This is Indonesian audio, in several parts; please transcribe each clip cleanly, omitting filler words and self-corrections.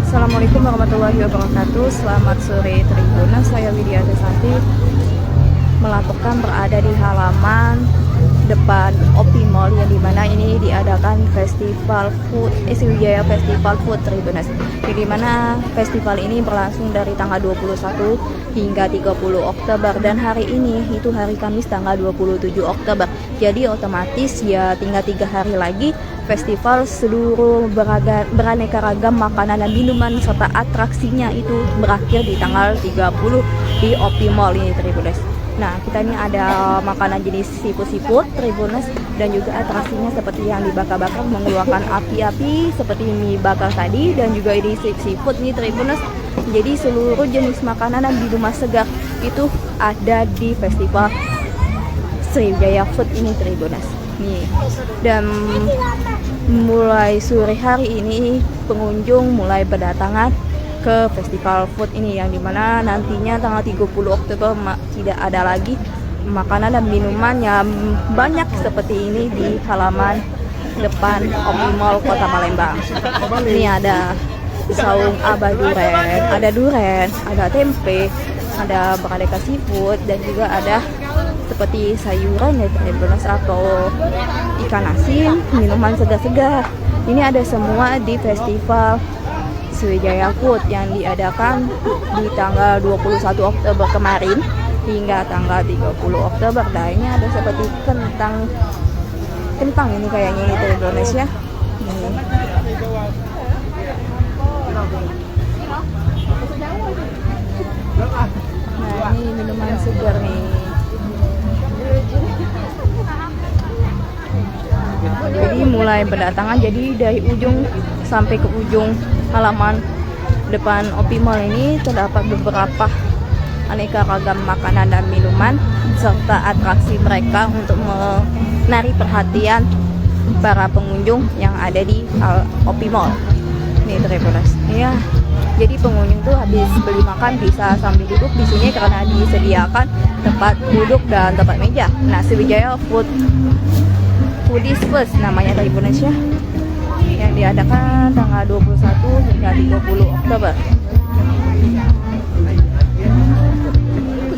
Assalamualaikum warahmatullahi wabarakatuh. Selamat sore Tribuners, saya Widya Desanti melaporkan berada di halaman depan OP Mall yang dimana ini diadakan festival food Sriwijaya Festival Food Tribuners, yang dimana festival ini berlangsung dari tanggal 21 hingga 30 Oktober dan hari ini itu hari Kamis tanggal 27 Oktober. Jadi otomatis ya tinggal 3 hari lagi festival seluruh beraneka ragam makanan dan minuman serta atraksinya itu berakhir di tanggal 30 di OP Mall ini Tribuners. Nah, kita ini ada makanan jenis seafood Tribuners dan juga atraksinya seperti yang dibakar-bakar mengeluarkan api-api seperti mie bakar tadi, dan juga ini seafood nih Tribuners. Jadi seluruh jenis makanan dan minuman segar itu ada di festival Sriwijaya Food ini Tribuners. Nih. Dan mulai sore hari ini pengunjung mulai berdatangan ke festival food ini, yang dimana nantinya tanggal 30 Oktober tidak ada lagi makanan dan minuman yang banyak seperti ini di halaman depan OP Mall Kota Palembang. Ini ada saung abah duren, ada duren, ada tempe, ada beraneka seafood, dan juga ada seperti sayuran ya Tribuners atau ikan asin, minuman segar-segar. Ini ada semua di festival Sriwijaya Food yang diadakan di tanggal 21 Oktober kemarin hingga tanggal 30 Oktober. Nah, ini ada seperti kentang ini kayaknya ini Tribuners ya. Nah, ini minuman segar nih. Jadi mulai berdatangan, jadi dari ujung sampai ke ujung halaman depan OP Mall ini terdapat beberapa aneka ragam makanan dan minuman serta atraksi mereka untuk menarik perhatian para pengunjung yang ada di OP Mall. Ini Tribuners. Ya, jadi pengunjung tuh habis beli makan bisa sambil duduk di sini karena disediakan tempat duduk dan tempat meja. Nah, Sriwijaya Foodies First namanya Tribuners ya, yang diadakan tanggal 21 hingga 30 Oktober.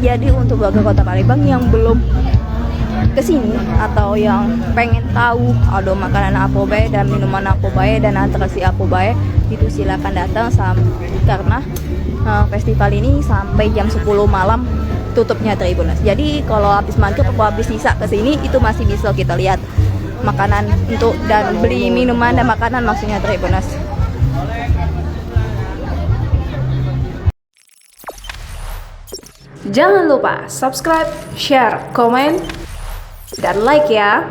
Jadi untuk warga Kota Palembang yang belum kesini atau yang pengen tahu ada makanan apa bae dan minuman apa bae dan atraksi apa bae, itu silakan datang karena festival ini sampai jam 10 malam tutupnya Tribuners. Jadi kalau habis maghrib atau habis sisa kesini itu masih bisa kita lihat makanan untuk dan beli minuman dan makanan maksudnya Tribuners. Jangan lupa subscribe, share, komen, dan like ya.